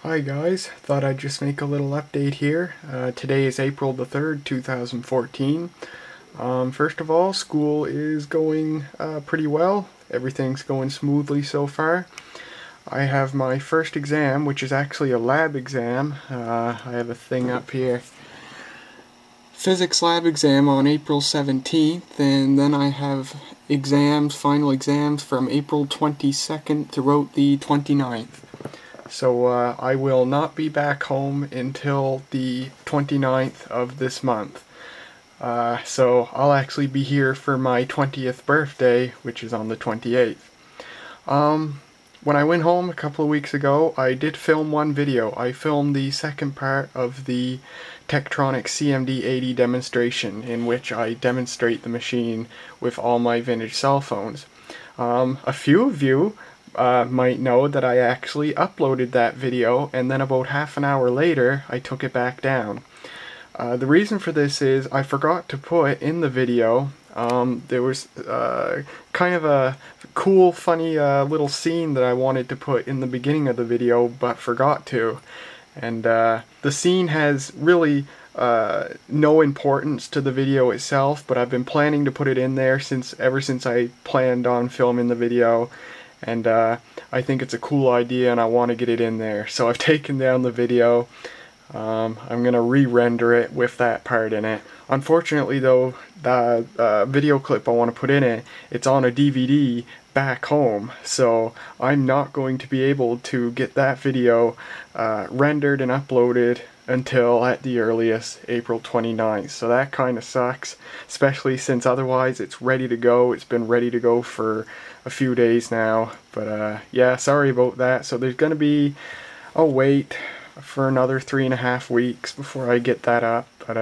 Hi guys, thought I'd just make a little update here. Today is April the 3rd, 2014. First of all, school is going pretty well. Everything's going smoothly so far. I have my first exam, which is actually a lab exam. I have a thing up here. Physics lab exam on April 17th, and then I have final exams from April 22nd throughout the 29th. So I will not be back home until the 29th of this month. So I'll actually be here for my 20th birthday, which is on the 28th. When I went home a couple of weeks ago, I did film one video. I filmed the second part of the Tektronix CMD80 demonstration, in which I demonstrate the machine with all my vintage cell phones. A few of you might know that I actually uploaded that video, and then about half an hour later I took it back down. The reason for this is I forgot to put in the video, there was kind of a cool, funny little scene that I wanted to put in the beginning of the video but forgot to. And the scene has really no importance to the video itself, but I've been planning to put it in there ever since I planned on filming the video. And I think it's a cool idea and I want to get it in there. So I've taken down the video. I'm going to re-render it with that part in it. Unfortunately though, the video clip I want to put in it, it's on a DVD back home. So I'm not going to be able to get that video rendered and uploaded until at the earliest April 29th. So that kind of sucks, especially since otherwise it's ready to go. It's been ready to go for a few days now, but yeah, sorry about that. So there's gonna be a wait for another 3.5 weeks before I get that up, but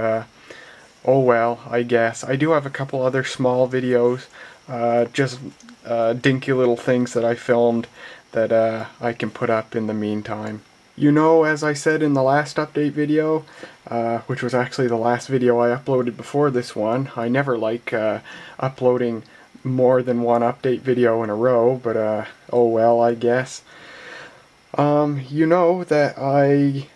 oh well, I guess. I do have a couple other small videos, just dinky little things that I filmed that I can put up in the meantime. You know, as I said in the last update video, which was actually the last video I uploaded before this one, I never like uploading more than one update video in a row, but oh well, I guess. You know that I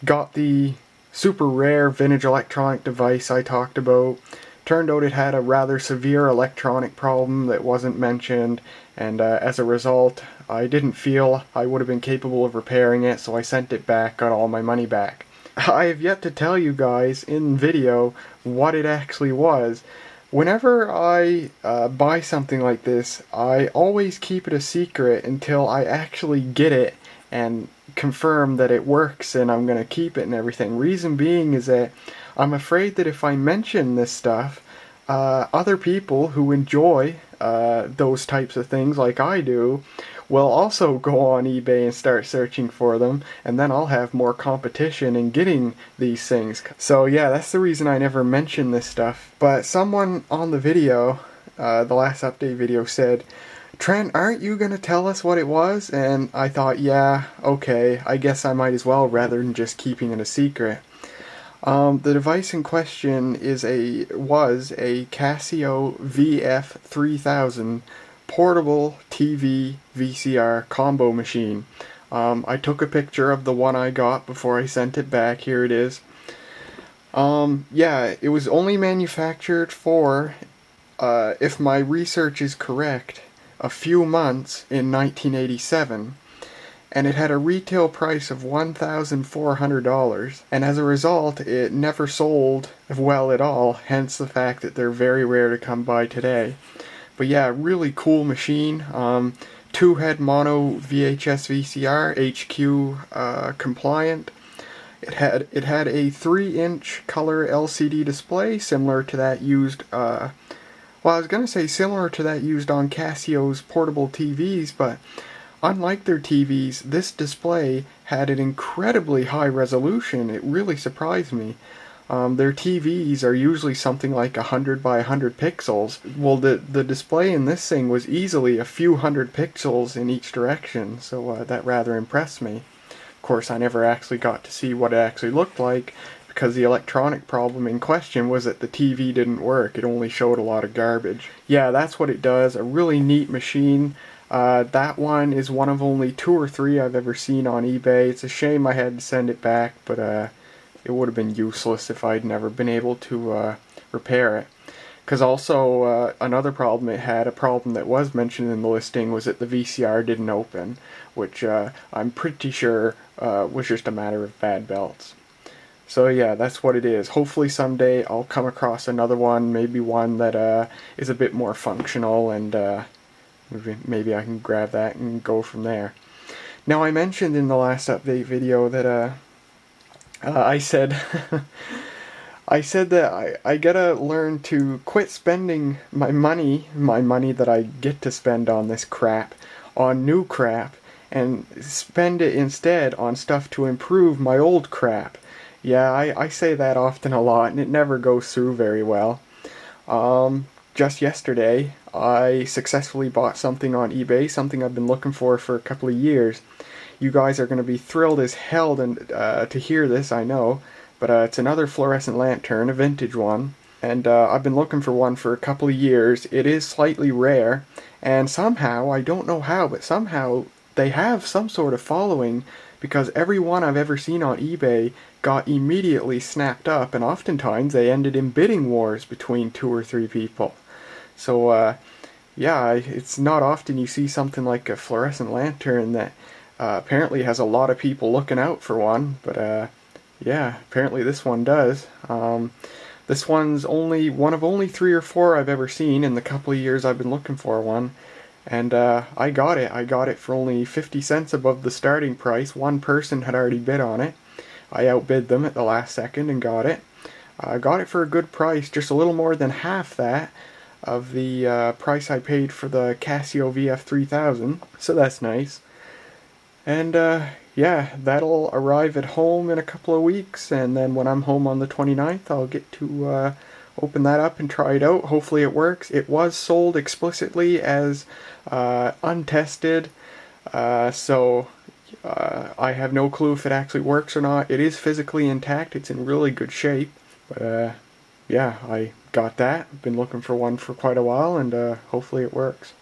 got the super rare vintage electronic device I talked about. Turned out it had a rather severe electronic problem that wasn't mentioned, and as a result I didn't feel I would have been capable of repairing it, so I sent it back, got all my money back. I have yet to tell you guys in video what it actually was. Whenever I buy something like this, I always keep it a secret until I actually get it and confirm that it works and I'm going to keep it and everything. Reason being is that I'm afraid that if I mention this stuff, other people who enjoy those types of things like I do will also go on eBay and start searching for them, and then I'll have more competition in getting these things. So yeah, that's the reason I never mention this stuff. But someone on the video, the last update video, said, "Trent, aren't you going to tell us what it was?" And I thought, yeah, okay, I guess I might as well rather than just keeping it a secret. The device in question was a Casio VF3000 portable TV VCR combo machine. I took a picture of the one I got before I sent it back. Here it is. Yeah, it was only manufactured for, if my research is correct, a few months in 1987. And it had a retail price of $1,400, and as a result it never sold well at all, hence the fact that they're very rare to come by today. But yeah, really cool machine. 2-head mono VHS VCR, HQ compliant. It had a 3-inch color LCD display similar to that used well, I was gonna say similar to that used on Casio's portable TVs, but unlike their TVs, this display had an incredibly high resolution. It really surprised me. Their TVs are usually something like 100 by 100 pixels. Well, the display in this thing was easily a few hundred pixels in each direction, so that rather impressed me. Of course, I never actually got to see what it actually looked like, because the electronic problem in question was that the TV didn't work. It only showed a lot of garbage. Yeah, that's what it does. A really neat machine. That one is one of only 2 or 3 I've ever seen on eBay. It's a shame I had to send it back, but it would have been useless if I'd never been able to repair it. Because also another problem it had, a problem that was mentioned in the listing, was that the VCR didn't open, which I'm pretty sure was just a matter of bad belts. So yeah, that's what it is. Hopefully someday I'll come across another one, maybe one that is a bit more functional, and maybe I can grab that and go from there. Now, I mentioned in the last update video that I said I said that I gotta learn to quit spending my money that I get to spend on this crap, on new crap, and spend it instead on stuff to improve my old crap. Yeah, I say that often a lot, and it never goes through very well. Just yesterday, I successfully bought something on eBay, something I've been looking for a couple of years. You guys are going to be thrilled as hell to hear this, I know, but it's another fluorescent lantern, a vintage one, and I've been looking for one for a couple of years. It is slightly rare, and somehow, I don't know how, but somehow they have some sort of following, because every one I've ever seen on eBay got immediately snapped up, and oftentimes they ended in bidding wars between 2 or 3 people. So, yeah, it's not often you see something like a fluorescent lantern that apparently has a lot of people looking out for one, but yeah, apparently this one does. This one's one of only 3 or 4 I've ever seen in the couple of years I've been looking for one. And I got it. I got it for only 50 cents above the starting price. One person had already bid on it. I outbid them at the last second and got it. I got it for a good price, just a little more than half that of the price I paid for the Casio VF3000. So that's nice. And yeah, that'll arrive at home in a couple of weeks, and then when I'm home on the 29th, I'll get to open that up and try it out. Hopefully it works. It was sold explicitly as untested, so I have no clue if it actually works or not. It is physically intact. It's in really good shape. But yeah, I got that. I've been looking for one for quite a while, and hopefully it works.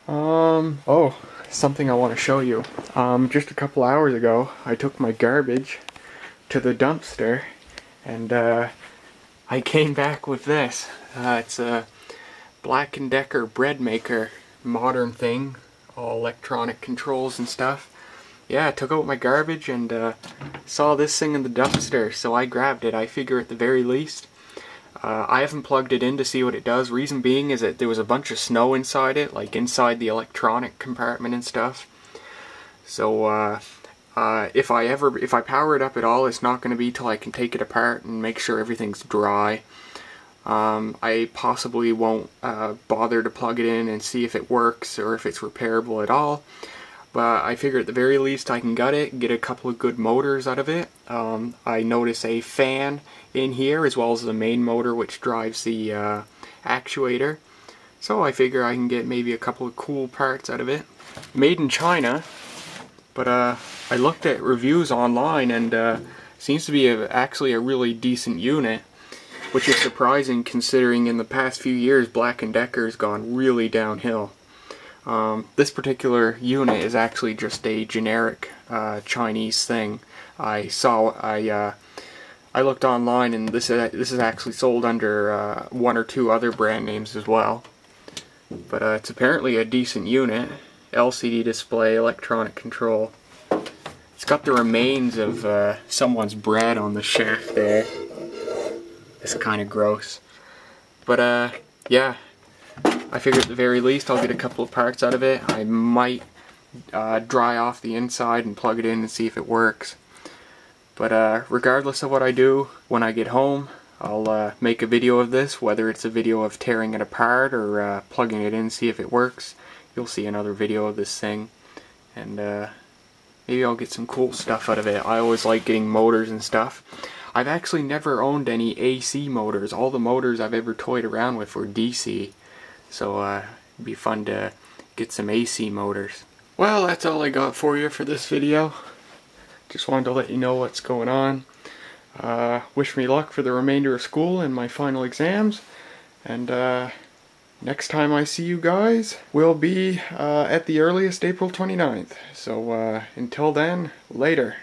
Oh, something I want to show you. Just a couple hours ago, I took my garbage to the dumpster, and I came back with this. It's a Black & Decker bread maker, modern thing, all electronic controls and stuff. Yeah, I took out my garbage and saw this thing in the dumpster, so I grabbed it. I figure at the very least, I haven't plugged it in to see what it does. Reason being is that there was a bunch of snow inside it, like inside the electronic compartment and stuff. So if I power it up at all, it's not going to be till I can take it apart and make sure everything's dry. I possibly won't bother to plug it in and see if it works or if it's repairable at all. But I figure at the very least I can gut it, get a couple of good motors out of it. I notice a fan in here as well as the main motor which drives the actuator. So I figure I can get maybe a couple of cool parts out of it. Made in China, but I looked at reviews online and seems to be actually a really decent unit, which is surprising considering in the past few years Black & Decker's gone really downhill. This particular unit is actually just a generic Chinese thing. I looked online, and this is actually sold under 1 or 2 other brand names as well. But it's apparently a decent unit. LCD display, electronic control. It's got the remains of someone's bread on the shaft there. It's kind of gross. But yeah. I figure at the very least I'll get a couple of parts out of it. I might dry off the inside and plug it in and see if it works. But regardless of what I do, when I get home, I'll make a video of this, whether it's a video of tearing it apart or plugging it in and see if it works. You'll see another video of this thing, and maybe I'll get some cool stuff out of it. I always like getting motors and stuff. I've actually never owned any AC motors. All the motors I've ever toyed around with were DC. So it'd be fun to get some AC motors. Well, that's all I got for you for this video. Just wanted to let you know what's going on. Wish me luck for the remainder of school and my final exams. And Next time I see you guys will be at the earliest April 29th. So until then, later.